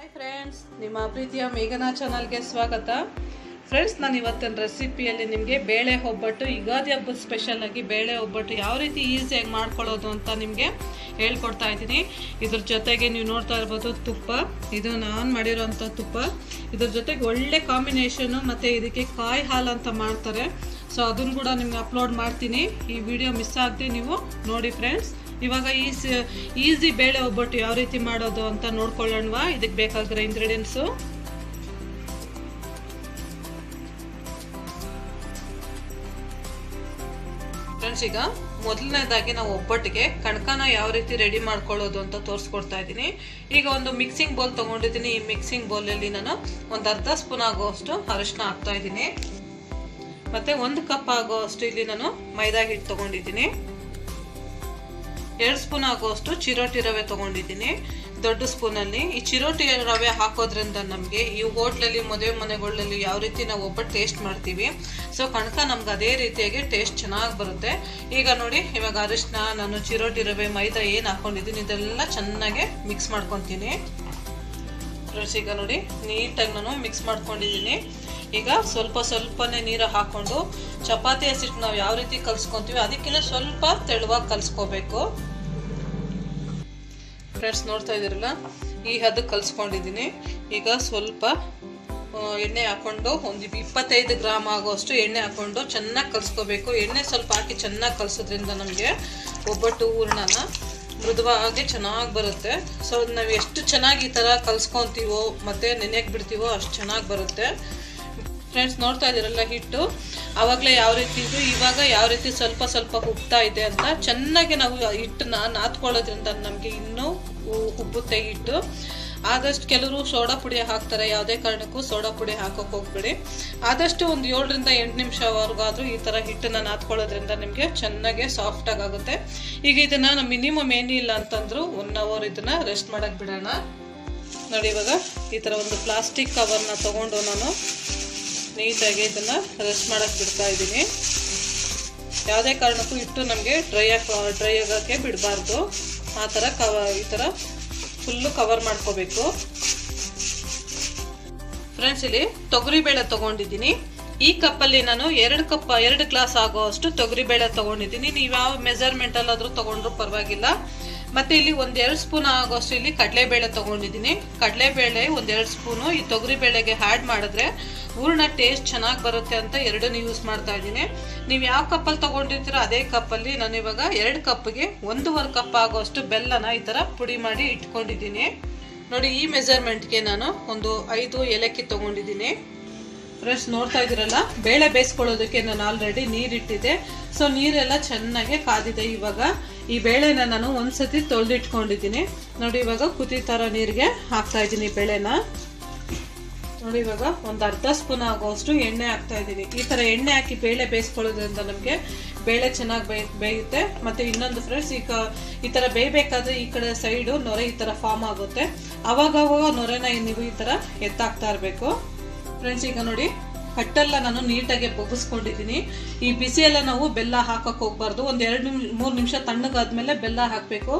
Hi friends, ನಿಮ್ಮ ಪ್ರೀತಿಯ ಮೇಘನಾ ಚಾನಲ್ಗೆ ಸ್ವಾಗತ. ಫ್ರೆಂಡ್ಸ್, ನಾನು ಇವತ್ತಿನ ರೆಸಿಪಿಯಲ್ಲಿ ನಿಮಗೆ ಬೇಳೆ ಒಬ್ಬಟ್ಟು, ಯುಗಾದಿ ಹಬ್ಬದ ಸ್ಪೆಷಲ್ ಆಗಿ ಬೇಳೆ ಒಬ್ಬಟ್ಟು ಯಾವ ರೀತಿ ಈಸಿಯಾಗಿ ಮಾಡ್ಕೊಳ್ಳೋದು ಅಂತ ನಿಮಗೆ ಹೇಳ್ಕೊಡ್ತಾ ಇದ್ದೀನಿ. ಇದ್ರ ಜೊತೆಗೆ ನೀವು ನೋಡ್ತಾ ಇರ್ಬೋದು ತುಪ್ಪ, ಇದು ನಾನು ಮಾಡಿರೋಂಥ ತುಪ್ಪ. ಇದ್ರ ಜೊತೆಗೆ ಒಳ್ಳೆ ಕಾಂಬಿನೇಷನು, ಮತ್ತು ಇದಕ್ಕೆ ಕಾಯಿ ಹಾಲು ಅಂತ ಮಾಡ್ತಾರೆ. ಸೊ ಅದನ್ನು ಕೂಡ ನಿಮ್ಗೆ ಅಪ್ಲೋಡ್ ಮಾಡ್ತೀನಿ. ಈ ವಿಡಿಯೋ ಮಿಸ್ ಆಗದೆ ನೀವು ನೋಡಿ ಫ್ರೆಂಡ್ಸ್. ಇವಾಗ ಈಸಿ ಬೇಳೆ ಒಬ್ಬಟ್ಟು ಯಾವ ರೀತಿ ಮಾಡೋದು ಅಂತ ನೋಡ್ಕೊಳ್ಳೋಣವಾ. ಇದಕ್ಕೆ ಬೇಕಾಗಿರೋ ಇಂಗ್ರೀಡಿಯೆಂಟ್ಸು: ಫ್ರೆಂಡ್ಸ್, ಈಗ ಮೊದಲನೇದಾಗಿ ನಾವು ಒಬ್ಬಟ್ಟಿಗೆ ಕಣಕನ ಯಾವ ರೀತಿ ರೆಡಿ ಮಾಡ್ಕೊಳ್ಳೋದು ಅಂತ ತೋರಿಸ್ಕೊಡ್ತಾ ಇದ್ದೀನಿ. ಈಗ ಒಂದು ಮಿಕ್ಸಿಂಗ್ ಬೌಲ್ ತೊಗೊಂಡಿದ್ದೀನಿ. ಈ ಮಿಕ್ಸಿಂಗ್ ಬೌಲಲ್ಲಿ ನಾನು ಒಂದು ಅರ್ಧ ಸ್ಪೂನ್ ಆಗೋಷ್ಟು ಅರಿಶಿನ ಹಾಕ್ತಾ ಇದ್ದೀನಿ. ಮತ್ತು 1 ಕಪ್ ಆಗೋಷ್ಟು ಇಲ್ಲಿ ನಾನು ಮೈದಾ ಹಿಟ್ಟು ತೊಗೊಂಡಿದ್ದೀನಿ. 2 ಸ್ಪೂನ್ ಆಗೋಷ್ಟು ಚಿರೋಟಿ ರವೆ ತೊಗೊಂಡಿದ್ದೀನಿ ದೊಡ್ಡ ಸ್ಪೂನಲ್ಲಿ. ಈ ಚಿರೋಟಿ ರವೆ ಹಾಕೋದ್ರಿಂದ ನಮಗೆ ಈ ಹೋಟ್ಲಲ್ಲಿ, ಮದುವೆ ಮನೆಗಳಲ್ಲಿ ಯಾವ ರೀತಿ ನಾವು ಒಬ್ಬಟ್ಟು ಟೇಸ್ಟ್ ಮಾಡ್ತೀವಿ, ಸೊ ಕಣಕ ನಮ್ಗೆ ಅದೇ ರೀತಿಯಾಗಿ ಟೇಸ್ಟ್ ಚೆನ್ನಾಗಿ ಬರುತ್ತೆ. ಈಗ ನೋಡಿ, ಇವಾಗ ಅರಿಶಿನ, ನಾನು ಚಿರೋಟಿ ರವೆ, ಮೈದಾ ಏನು ಹಾಕೊಂಡಿದ್ದೀನಿ ಇದೆಲ್ಲ ಚೆನ್ನಾಗಿ ಮಿಕ್ಸ್ ಮಾಡ್ಕೊತೀನಿ. ಫ್ರೆಂಡ್ಸ್, ಈಗ ನೋಡಿ ನೀಟಾಗಿ ನಾನು ಮಿಕ್ಸ್ ಮಾಡ್ಕೊಂಡಿದ್ದೀನಿ. ಈಗ ಸ್ವಲ್ಪನೇ ನೀರು ಹಾಕ್ಕೊಂಡು ಚಪಾತಿ ಹಸಿಟ್ಟು ನಾವು ಯಾವ ರೀತಿ ಕಲಿಸ್ಕೊತೀವಿ ಅದಕ್ಕಿಂತ ಸ್ವಲ್ಪ ತೆಳುವಾಗಿ ಕಲಿಸ್ಕೋಬೇಕು. ಫ್ರೆಂಡ್ಸ್, ನೋಡ್ತಾ ಇದ್ದೀರಲ್ಲ, ಈ ಹದಕ್ಕೆ ಕಲಿಸ್ಕೊಂಡಿದ್ದೀನಿ. ಈಗ ಸ್ವಲ್ಪ ಎಣ್ಣೆ ಹಾಕ್ಕೊಂಡು ಒಂದು 25 ಗ್ರಾಮ್ ಆಗೋಷ್ಟು ಎಣ್ಣೆ ಹಾಕ್ಕೊಂಡು ಚೆನ್ನಾಗಿ ಕಲಿಸ್ಕೋಬೇಕು. ಎಣ್ಣೆ ಸ್ವಲ್ಪ ಹಾಕಿ ಚೆನ್ನಾಗಿ ಕಲಿಸೋದ್ರಿಂದ ನಮಗೆ ಒಬ್ಬಟ್ಟು ಹೂರ್ಣನ ಮೃದುವಾಗಿ ಚೆನ್ನಾಗಿ ಬರುತ್ತೆ. ಸೊ ನಾವು ಎಷ್ಟು ಚೆನ್ನಾಗಿ ಈ ಥರ ಕಲಿಸ್ಕೊತೀವೋ ಮತ್ತು ನೆನೆಯಕ್ಕೆ ಬಿಡ್ತೀವೋ ಅಷ್ಟು ಚೆನ್ನಾಗಿ ಬರುತ್ತೆ. ಫ್ರೆಂಡ್ಸ್, ನೋಡ್ತಾ ಇದ್ದೀರಲ್ಲ ಹಿಟ್ಟು ಆವಾಗಲೇ ಯಾವ ರೀತಿ ಇದ್ದು ಇವಾಗ ಯಾವ ರೀತಿ ಸ್ವಲ್ಪ ಉಬ್ತಾ ಇದೆ ಅಂತ. ಚೆನ್ನಾಗಿ ನಾವು ಹಿಟ್ಟನ್ನ ನಾದ್ಕೊಳ್ಳೋದ್ರಿಂದ ನಮಗೆ ಇನ್ನೂ ಉಬ್ಬುತ್ತೆ ಹಿಟ್ಟು. ಆದಷ್ಟು ಕೆಲವರು ಸೋಡಾ ಪುಡಿ ಹಾಕ್ತಾರೆ, ಯಾವುದೇ ಕಾರಣಕ್ಕೂ ಸೋಡಾ ಪುಡಿ ಹಾಕೋಕೆ ಹೋಗ್ಬೇಡಿ. ಆದಷ್ಟು ಒಂದು 7 ರಿಂದ 8 ನಿಮಿಷವರೆಗಾದರೂ ಈ ಥರ ಹಿಟ್ಟನ್ನು ನಾದ್ಕೊಳ್ಳೋದ್ರಿಂದ ನಿಮಗೆ ಚೆನ್ನಾಗೆ ಸಾಫ್ಟಾಗಿ ಆಗುತ್ತೆ. ಈಗ ಇದನ್ನು ಮಿನಿಮಮ್ ಏನಿಲ್ಲ ಅಂತಂದ್ರು 1 ಅವರ್ ಇದನ್ನು ರೆಸ್ಟ್ ಮಾಡೋಕ್ಕೆ ಬಿಡೋಣ. ನೋಡಿ, ಇವಾಗ ಈ ಥರ ಒಂದು ಪ್ಲಾಸ್ಟಿಕ್ ಕವರ್ನ ತೊಗೊಂಡು ನಾನು ನೀಟಾಗಿ ಇದನ್ನು ರೆಸ್ಟ್ ಮಾಡೋಕ್ಕೆ ಬಿಡ್ತಾ ಇದ್ದೀನಿ. ಯಾವುದೇ ಕಾರಣಕ್ಕೂ ಹಿಟ್ಟು ನಮಗೆ ಡ್ರೈ ಆಗೋಕ್ಕೆ ಬಿಡಬಾರ್ದು. ಆ ಥರ ಈ ಥರ ಫುಲ್ಲು ಕವರ್ ಮಾಡ್ಕೋಬೇಕು. ಫ್ರೆಂಡ್ಸ್, ಇಲ್ಲಿ ತೊಗರಿಬೇಳೆ ತೊಗೊಂಡಿದ್ದೀನಿ. ಈ ಕಪ್ಪಲ್ಲಿ ನಾನು 2 ಗ್ಲಾಸ್ ಆಗೋಷ್ಟು ತೊಗರಿಬೇಳೆ ತೊಗೊಂಡಿದ್ದೀನಿ. ನೀವು ಯಾವ ಮೆಜರ್ಮೆಂಟಲ್ಲಾದರೂ ತೊಗೊಂಡ್ರೂ ಪರವಾಗಿಲ್ಲ. ಮತ್ತು ಇಲ್ಲಿ 1-2 ಸ್ಪೂನ್ ಆಗೋಷ್ಟು ಇಲ್ಲಿ ಕಡಲೆಬೇಳೆ ತೊಗೊಂಡಿದ್ದೀನಿ. ಕಡಲೆಬೇಳೆ 1-2 ಸ್ಪೂನು ಈ ತೊಗರಿಬೇಳೆಗೆ ಆ್ಯಡ್ ಮಾಡಿದ್ರೆ ಹೂರ್ಣ ಟೇಸ್ಟ್ ಚೆನ್ನಾಗಿ ಬರುತ್ತೆ ಅಂತ 2 ಯೂಸ್ ಮಾಡ್ತಾ ಇದ್ದೀನಿ. ನೀವು ಯಾವ ಕಪ್ಪಲ್ಲಿ ತೊಗೊಂಡಿರ್ತೀರೋ ಅದೇ ಕಪ್ಪಲ್ಲಿ ನಾನು ಇವಾಗ 2 ಕಪ್ಗೆ 1.5 ಕಪ್ ಆಗೋಷ್ಟು ಬೆಲ್ಲನ ಈ ಥರ ಪುಡಿ ಮಾಡಿ ಇಟ್ಕೊಂಡಿದ್ದೀನಿ. ನೋಡಿ, ಈ ಮೆಜರ್ಮೆಂಟ್ಗೆ ನಾನು ಒಂದು 5 ಏಲಕ್ಕಿ ತೊಗೊಂಡಿದ್ದೀನಿ. ಫ್ರೆಂಡ್ಸ್, ನೋಡ್ತಾ ಇದ್ದೀರಲ್ಲ, ಬೇಳೆ ಬೇಯಿಸ್ಕೊಳ್ಳೋದಕ್ಕೆ ನಾನು ಆಲ್ರೆಡಿ ನೀರಿಟ್ಟಿದ್ದೆ. ಸೊ ನೀರೆಲ್ಲ ಚೆನ್ನಾಗಿ ಕಾದಿದೆ. ಇವಾಗ ಈ ಬೇಳೆನ ನಾನು ಒಂದ್ಸತಿ ತೊಳೆದಿಟ್ಕೊಂಡಿದ್ದೀನಿ. ನೋಡಿ, ಇವಾಗ ಕುದಿತಾರ ನೀರಿಗೆ ಹಾಕ್ತಾ ಇದ್ದೀನಿ ಬೇಳೆನ. ನೋಡಿ, ಇವಾಗ ಒಂದು ಅರ್ಧ ಸ್ಪೂನ್ ಆಗೋಷ್ಟು ಎಣ್ಣೆ ಹಾಕ್ತಾ ಇದ್ದೀನಿ. ಈ ಥರ ಎಣ್ಣೆ ಹಾಕಿ ಬೇಳೆ ಬೇಯಿಸ್ಕೊಳ್ಳೋದ್ರಿಂದ ನಮಗೆ ಬೇಳೆ ಚೆನ್ನಾಗಿ ಬೇಯುತ್ತೆ. ಮತ್ತು ಇನ್ನೊಂದು ಫ್ರೆಂಡ್ಸ್, ಈಗ ಈ ಥರ ಬೇಯಬೇಕಾದ್ರೆ ಈ ಕಡೆ ಸೈಡು ನೊರೆ ಈ ಥರ ಫಾರ್ಮ್ ಆಗುತ್ತೆ. ಅವಾಗವಾಗ ನೊರೆನ ನೀವು ಈ ಥರ ಎತ್ತಾಕ್ತಾ ಇರಬೇಕು. ಫ್ರೆಂಡ್ಸ್, ಈಗ ನೋಡಿ ಕಟ್ಟೆಲ್ಲ ನಾನು ನೀಟಾಗಿ ಬಗ್ಗಿಸ್ಕೊಂಡಿದ್ದೀನಿ. ಈ ಬಿಸಿಯೆಲ್ಲ ನಾವು ಬೆಲ್ಲ ಹಾಕೋಕೆ ಹೋಗ್ಬಾರ್ದು. ಒಂದು 2-3 ನಿಮಿಷ ತಣ್ಣಗಾದ್ಮೇಲೆ ಬೆಲ್ಲ ಹಾಕಬೇಕು.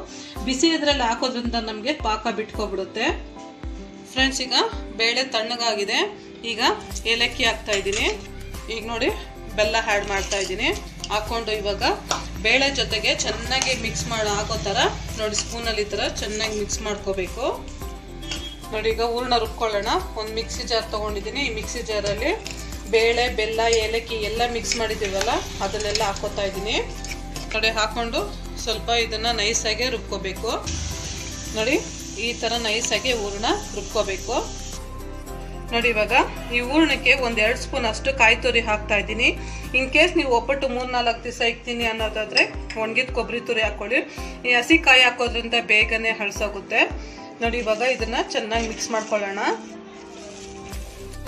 ಬಿಸಿ ಇದರಲ್ಲಿ ಹಾಕೋದ್ರಿಂದ ನಮಗೆ ಪಾಕ ಬಿಟ್ಕೊಬಿಡುತ್ತೆ. ಫ್ರೆಂಡ್ಸ್, ಈಗ ಬೇಳೆ ತಣ್ಣಗಾಗಿದೆ. ಈಗ ಏಲಕ್ಕಿ ಹಾಕ್ತಾ ಇದ್ದೀನಿ. ಈಗ ನೋಡಿ, ಬೆಲ್ಲ ಆ್ಯಡ್ ಮಾಡ್ತಾ ಇದ್ದೀನಿ. ಹಾಕ್ಕೊಂಡು ಇವಾಗ ಬೇಳೆ ಜೊತೆಗೆ ಚೆನ್ನಾಗಿ ಮಿಕ್ಸ್ ಆಗೋ ಥರ ನೋಡಿ ಸ್ಪೂನಲ್ಲಿ ಈ ಥರ ಚೆನ್ನಾಗಿ ಮಿಕ್ಸ್ ಮಾಡ್ಕೋಬೇಕು. ನೋಡಿ, ಈಗ ಹೂರ್ಣ ರುಬ್ಕೊಳ್ಳೋಣ. ಒಂದು ಮಿಕ್ಸಿ ಜಾರ್ ತೊಗೊಂಡಿದ್ದೀನಿ. ಈ ಮಿಕ್ಸಿ ಜಾರಲ್ಲಿ ಬೇಳೆ, ಬೆಲ್ಲ, ಏಲಕ್ಕಿ ಎಲ್ಲ ಮಿಕ್ಸ್ ಮಾಡಿದ್ದೀವಲ್ಲ ಅದನ್ನೆಲ್ಲ ಹಾಕೋತಾ ಇದ್ದೀನಿ. ನೋಡಿ, ಹಾಕ್ಕೊಂಡು ಸ್ವಲ್ಪ ಇದನ್ನು ನೈಸಾಗಿ ರುಬ್ಕೋಬೇಕು. ನೋಡಿ, ಈ ಥರ ನೈಸಾಗಿ ಹೂರ್ಣ ರುಬ್ಕೋಬೇಕು. ನೋಡಿ, ಇವಾಗ ಈ ಹೂರ್ಣಕ್ಕೆ 1-2 ಸ್ಪೂನ್ ಅಷ್ಟು ಕಾಯಿ ತುರಿ ಹಾಕ್ತಾ ಇದ್ದೀನಿ. ಇನ್ ಕೇಸ್ ನೀವು ಒಬ್ಬಟ್ಟು 3-4 ದಿವಸ ಇಕ್ತೀನಿ ಅನ್ನೋದಾದರೆ ಒಣಗಿದ ಕೊಬ್ಬರಿ ತುರಿ ಹಾಕ್ಕೊಳ್ಳಿ. ಈ ಹಸಿ ಕಾಯಿ ಹಾಕೋದ್ರಿಂದ ಬೇಗನೆ ಹಳಸೋಗುತ್ತೆ. ನೋಡಿ, ಇವಾಗ ಇದನ್ನು ಚೆನ್ನಾಗಿ ಮಿಕ್ಸ್ ಮಾಡ್ಕೊಳ್ಳೋಣ.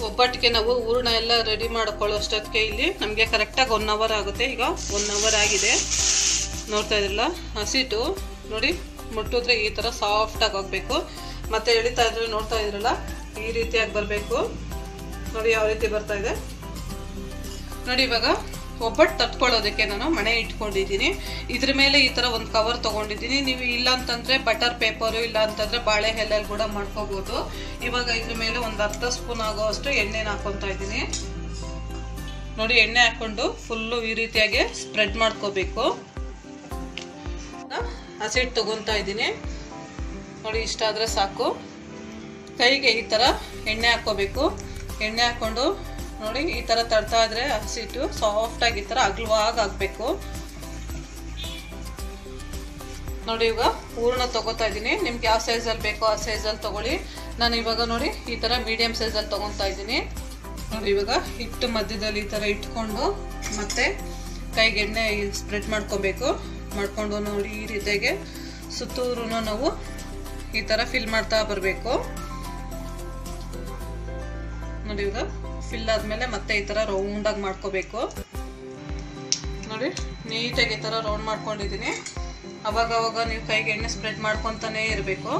ಒಬ್ಬಟ್ಟಿಗೆ ನಾವು ಹೂರ್ಣ ಎಲ್ಲ ರೆಡಿ ಮಾಡ್ಕೊಳ್ಳೋಷ್ಟೊತ್ತಿಗೆ ಇಲ್ಲಿ ನಮಗೆ ಕರೆಕ್ಟಾಗಿ 1 ಅವರ್ ಆಗುತ್ತೆ. ಈಗ 1 ಅವರ್ ಆಗಿದೆ. ನೋಡ್ತಾ ಇದ್ರಲ್ಲ, ಹಸಿಟ್ಟು ನೋಡಿ ಮುಟ್ಟಿದ್ರೆ ಈ ಥರ ಸಾಫ್ಟಾಗಿ ಹೋಗಬೇಕು. ಮತ್ತು ಎಳಿತಾ ಇದ್ರೆ ನೋಡ್ತಾ ಇದ್ರಲ್ಲ, ಈ ರೀತಿಯಾಗಿ ಬರಬೇಕು. ನೋಡಿ ಯಾವ ರೀತಿ ಬರ್ತಾ ಇದೆ. ನೋಡಿ, ಇವಾಗ ಒಬ್ಬಟ್ಟು ತಟ್ಕೊಳ್ಳೋದಕ್ಕೆ ನಾನು ಮಣೆ ಇಟ್ಕೊಂಡಿದ್ದೀನಿ. ಇದ್ರ ಮೇಲೆ ಈ ಥರ ಒಂದು ಕವರ್ ತೊಗೊಂಡಿದ್ದೀನಿ. ನೀವು ಇಲ್ಲ ಅಂತಂದರೆ ಬಟರ್ ಪೇಪರು, ಇಲ್ಲ ಅಂತಂದರೆ ಬಾಳೆ ಎಲೆಯಲ್ಲಿ ಕೂಡ ಮಾಡ್ಕೋಬೋದು. ಇವಾಗ ಇದ್ರ ಮೇಲೆ ಒಂದು ಅರ್ಧ ಸ್ಪೂನ್ ಆಗೋವಷ್ಟು ಎಣ್ಣೆನ ಹಾಕ್ಕೊತಾ ಇದ್ದೀನಿ. ನೋಡಿ, ಎಣ್ಣೆ ಹಾಕ್ಕೊಂಡು ಫುಲ್ಲು ಈ ರೀತಿಯಾಗಿ ಸ್ಪ್ರೆಡ್ ಮಾಡ್ಕೋಬೇಕು. ಹಸಿಟ್ಟು ತೊಗೊತಾ ಇದ್ದೀನಿ. ನೋಡಿ, ಇಷ್ಟ ಆದರೆ ಸಾಕು. ಕೈಗೆ ಈ ಥರ ಎಣ್ಣೆ ಹಾಕ್ಕೋಬೇಕು. ಎಣ್ಣೆ ಹಾಕ್ಕೊಂಡು ನೋಡಿ ಈ ಥರ ತಡ್ತಾ ಇದ್ರೆ ಹಸಿಟ್ಟು ಸಾಫ್ಟಾಗಿ ಈ ಥರ ಅಗಲವಾಗಿ ಆಗಬೇಕು. ನೋಡಿ, ಇವಾಗ ಹೂರಣ ತೊಗೋತಾ ಇದ್ದೀನಿ. ನಿಮ್ಗೆ ಯಾವ ಸೈಜಲ್ಲಿ ಬೇಕೋ ಆ ಸೈಜಲ್ಲಿ ತೊಗೊಳ್ಳಿ. ನಾನು ಇವಾಗ ನೋಡಿ ಈ ಥರ ಮೀಡಿಯಮ್ ಸೈಜಲ್ಲಿ ತೊಗೊತಾ ಇದ್ದೀನಿ. ನೋಡಿ, ಇವಾಗ ಹಿಟ್ಟು ಮಧ್ಯದಲ್ಲಿ ಈ ಥರ ಇಟ್ಕೊಂಡು ಮತ್ತೆ ಕೈಗೆ ಎಣ್ಣೆ ಸ್ಪ್ರೆಡ್ ಮಾಡ್ಕೋಬೇಕು. ಮಾಡ್ಕೊಂಡು ನೋಡಿ ಈ ರೀತಿಯಾಗಿ ಸುತ್ತೂರು ನಾವು ಈ ಥರ ಫಿಲ್ ಮಾಡ್ತಾ ಬರಬೇಕು. ನೋಡಿ, ಇವಾಗ ಫಿಲ್ ಆದಮೇಲೆ ಮತ್ತೆ ಈ ಥರ ರೌಂಡಾಗಿ ಮಾಡ್ಕೋಬೇಕು. ನೋಡಿ, ನೀಟಾಗಿ ಈ ಥರ ರೌಂಡ್ ಮಾಡ್ಕೊಂಡಿದ್ದೀನಿ. ಅವಾಗವಾಗ ನೀವು ಕೈಗೆ ಎಣ್ಣೆ ಸ್ಪ್ರೆಡ್ ಮಾಡ್ಕೊತಾನೇ ಇರಬೇಕು.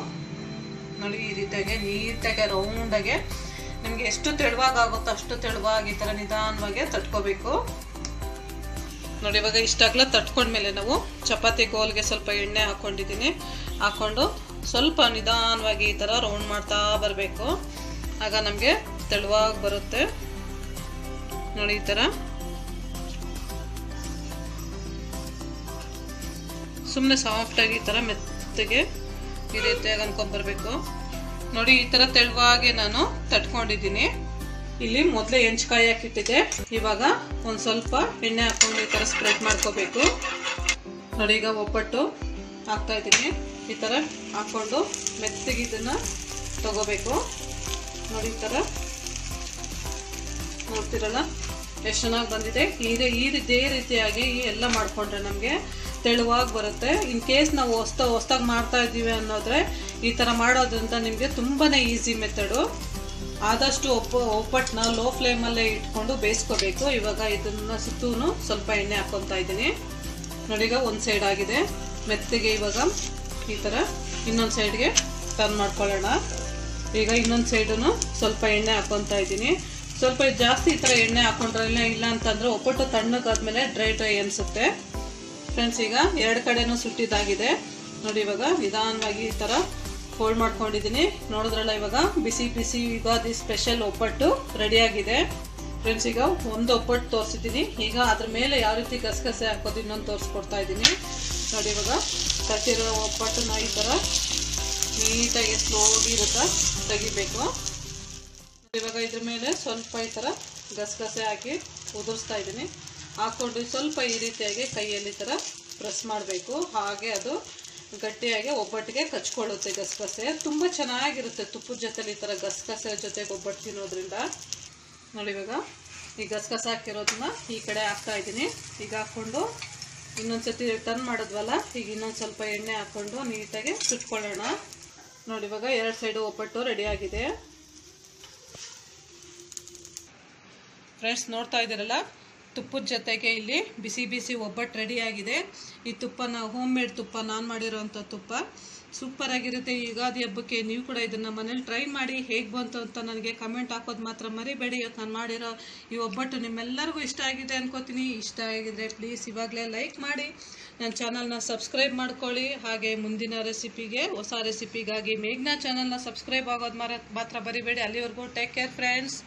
ನೋಡಿ, ಈ ರೀತಿಯಾಗಿ ನೀಟಾಗಿ ರೌಂಡಾಗೆ ನಿಮಗೆ ಎಷ್ಟು ತೆಳುವಾಗಿ ಆಗುತ್ತೋ ಅಷ್ಟು ತೆಳುವಾಗಿ ಈ ಥರ ನಿಧಾನವಾಗಿ ತಟ್ಕೋಬೇಕು. ನೋಡಿ, ಇವಾಗ ಇಷ್ಟಾಗಲ ತಟ್ಕೊಂಡ್ಮೇಲೆ ನಾವು ಚಪಾತಿ ಕೋಲ್ಗೆ ಸ್ವಲ್ಪ ಎಣ್ಣೆ ಹಾಕ್ಕೊಂಡಿದ್ದೀನಿ. ಹಾಕ್ಕೊಂಡು ಸ್ವಲ್ಪ ನಿಧಾನವಾಗಿ ಈ ಥರ ರೌಂಡ್ ಮಾಡ್ತಾ ಬರಬೇಕು. ಆಗ ನಮಗೆ ತೆಳುವಾಗಿ ಬರುತ್ತೆ. ನೋಡಿ, ಈ ಥರ ಸುಮ್ಮನೆ ಸಾಫ್ಟಾಗಿ ಈ ಥರ ಮೆತ್ತಗೆ ಈ ರೀತಿಯಾಗಿ ಅನ್ಕೊಂಡ್ಬರ್ಬೇಕು. ನೋಡಿ, ಈ ಥರ ತೆಳುವಾಗಿ ನಾನು ತಟ್ಕೊಂಡಿದ್ದೀನಿ. ಇಲ್ಲಿ ಮೊದಲೇ ಹೆಂಚ್ಕಾಯಿ ಹಾಕಿಟ್ಟಿದ್ದೆ. ಇವಾಗ ಒಂದು ಸ್ವಲ್ಪ ಎಣ್ಣೆ ಹಾಕ್ಕೊಂಡು ಈ ಥರ ಸ್ಪ್ರೆಡ್ ಮಾಡ್ಕೋಬೇಕು. ನೋಡಿ, ಈಗ ಒಬ್ಬಟ್ಟು ಹಾಕ್ತಾ ಇದ್ದೀನಿ. ಈ ಥರ ಹಾಕ್ಕೊಂಡು ಮೆತ್ತಗೆ ಇದನ್ನು ತಗೋಬೇಕು. ನೋಡಿ, ಈ ಥರ ನೋಡ್ತಿರಲ್ಲ ಎಷ್ಟು ಚೆನ್ನಾಗಿ ಬಂದಿದೆ. ಇದೇ ರೀತಿಯಾಗಿ ಎಲ್ಲ ಮಾಡಿಕೊಂಡ್ರೆ ನಮಗೆ ತೆಳುವಾಗಿ ಬರುತ್ತೆ. ಇನ್ ಕೇಸ್ ನಾವು ಹೊಸ್ದಾಗಿ ಮಾಡ್ತಾ ಇದ್ದೀವಿ ಅನ್ನೋದ್ರೆ ಈ ಥರ ಮಾಡೋದ್ರಿಂದ ನಿಮಗೆ ತುಂಬಾ ಈಸಿ ಮೆಥಡು. ಆದಷ್ಟು ಒಬ್ಬಟ್ಟನ್ನ ಲೋ ಫ್ಲೇಮಲ್ಲೇ ಇಟ್ಕೊಂಡು ಬೇಯಿಸ್ಕೋಬೇಕು. ಇವಾಗ ಇದನ್ನು ಸುತ್ತೂ ಸ್ವಲ್ಪ ಎಣ್ಣೆ ಹಾಕ್ಕೊತಾ ಇದ್ದೀನಿ. ನೋಡಿ, ಈಗ ಒಂದು ಸೈಡ್ ಆಗಿದೆ ಮೆತ್ತಗೆ. ಇವಾಗ ಈ ಥರ ಇನ್ನೊಂದು ಸೈಡ್ಗೆ ಟರ್ನ್ ಮಾಡ್ಕೊಳ್ಳೋಣ. ಈಗ ಇನ್ನೊಂದು ಸೈಡನ್ನು ಸ್ವಲ್ಪ ಎಣ್ಣೆ ಹಾಕ್ಕೊತಾ ಇದ್ದೀನಿ. ಸ್ವಲ್ಪ ಜಾಸ್ತಿ ಈ ಥರ ಎಣ್ಣೆ ಹಾಕೊಂಡ್ರೆ ಇಲ್ಲ ಅಂತಂದರೆ ಒಬ್ಬಟ್ಟು ತಣ್ಣಗಾದ್ಮೇಲೆ ಡ್ರೈ ಅನಿಸುತ್ತೆ. ಫ್ರೆಂಡ್ಸ್, ಈಗ ಎರಡು ಕಡೆನೂ ಸುಟ್ಟಿದ್ದಾಗಿದೆ. ನೋಡಿ, ಇವಾಗ ನಿಧಾನವಾಗಿ ಈ ಥರ ಫೋಲ್ಡ್ ಮಾಡ್ಕೊಂಡಿದ್ದೀನಿ. ನೋಡಿದ್ರಲ್ಲ, ಇವಾಗ ಬಿಸಿ ಬಿಸಿ ಯುಗಾದಿ ಸ್ಪೆಷಲ್ ಒಬ್ಬಟ್ಟು ರೆಡಿಯಾಗಿದೆ. ಫ್ರೆಂಡ್ಸ್, ಈಗ ಒಂದು ಒಬ್ಬಟ್ಟು ತೋರಿಸಿದ್ದೀನಿ. ಈಗ ಅದ್ರ ಮೇಲೆ ಯಾವ ರೀತಿ ಗಸಗಸೆ ಹಾಕೋದು ಇನ್ನೊಂದು ತೋರಿಸ್ಕೊಡ್ತಾ ಇದ್ದೀನಿ. ನೋಡಿ, ಇವಾಗ ತಟ್ಟಿರೋ ಒಬ್ಬಟ್ಟನ್ನ ಈ ಥರ ನೀಟಾಗಿ ಸ್ಲೋಗಿ ಇರುತ್ತೆ ತೆಗಿಬೇಕು. ಇವಾಗ ಇದ್ರ ಮೇಲೆ ಸ್ವಲ್ಪ ಈ ಥರ ಗಸಗಸೆ ಹಾಕಿ ಉದುರಿಸ್ತಾ ಇದ್ದೀನಿ. ಹಾಕ್ಕೊಂಡು ಸ್ವಲ್ಪ ಈ ರೀತಿಯಾಗಿ ಕೈಯಲ್ಲಿ ಈ ಥರ ಪ್ರೆಸ್ ಮಾಡಬೇಕು. ಹಾಗೆ ಅದು ಗಟ್ಟಿಯಾಗಿ ಒಬ್ಬಟ್ಟಿಗೆ ಕಚ್ಕೊಳ್ಳುತ್ತೆ. ಗಸಗಸೆ ತುಂಬ ಚೆನ್ನಾಗಿರುತ್ತೆ ತುಪ್ಪದ ಜೊತೆಲಿ ಈ ಥರ ಗಸಗಸೆ ಜೊತೆಗೆ ಒಬ್ಬಟ್ಟು ತಿನ್ನೋದ್ರಿಂದ. ನೋಡಿ, ಇವಾಗ ಈ ಗಸಗಸೆ ಹಾಕಿರೋದನ್ನ ಈ ಕಡೆ ಹಾಕ್ತಾ ಇದ್ದೀನಿ. ಈಗ ಹಾಕ್ಕೊಂಡು ಇನ್ನೊಂದ್ಸತಿ ಟರ್ನ್ ಮಾಡಿದ್ವಲ್ಲ, ಈಗ ಇನ್ನೊಂದು ಸ್ವಲ್ಪ ಎಣ್ಣೆ ಹಾಕ್ಕೊಂಡು ನೀಟಾಗಿ ಸುಟ್ಕೊಳ್ಳೋಣ. ನೋಡಿ, ಇವಾಗ ಎರಡು ಸೈಡು ಒಬ್ಬಟ್ಟು ರೆಡಿಯಾಗಿದೆ. ಫ್ರೆಂಡ್ಸ್, ನೋಡ್ತಾ ಇದ್ದೀರಲ್ಲ, ತುಪ್ಪದ ಜೊತೆಗೆ ಇಲ್ಲಿ ಬಿಸಿ ಬಿಸಿ ಒಬ್ಬಟ್ಟು ರೆಡಿಯಾಗಿದೆ. ಈ ತುಪ್ಪನ ಹೋಮ್ ಮೇಡ್ ತುಪ್ಪ, ನಾನು ಮಾಡಿರೋವಂಥ ತುಪ್ಪ ಸೂಪರಾಗಿರುತ್ತೆ. ಯುಗಾದಿ ಹಬ್ಬಕ್ಕೆ ನೀವು ಕೂಡ ಇದನ್ನು ಮನೇಲಿ ಟ್ರೈ ಮಾಡಿ. ಹೇಗೆ ಬಂತು ಅಂತ ನನಗೆ ಕಮೆಂಟ್ ಹಾಕೋದು ಮಾತ್ರ ಮರಿಬೇಡಿ. ಇವತ್ತು ನಾನು ಮಾಡಿರೋ ಈ ಒಬ್ಬಟ್ಟು ನಿಮ್ಮೆಲ್ಲರಿಗೂ ಇಷ್ಟ ಆಗಿದೆ ಅನ್ಕೋತೀನಿ. ಇಷ್ಟ ಆಗಿದ್ರೆ ಪ್ಲೀಸ್ ಇವಾಗಲೇ ಲೈಕ್ ಮಾಡಿ, ನನ್ನ ಚಾನಲ್ನ ಸಬ್ಸ್ಕ್ರೈಬ್ ಮಾಡ್ಕೊಳ್ಳಿ. ಹಾಗೆ ಮುಂದಿನ ರೆಸಿಪಿಗೆ, ಹೊಸ ರೆಸಿಪಿಗಾಗಿ ಮೇಘ್ನಾ ಚಾನಲ್ನ ಸಬ್ಸ್ಕ್ರೈಬ್ ಆಗೋದು ಮಾತ್ರ ಮರಿಬೇಡಿ. ಅಲ್ಲಿವರೆಗೂ ಟೇಕ್ ಕೇರ್ ಫ್ರೆಂಡ್ಸ್.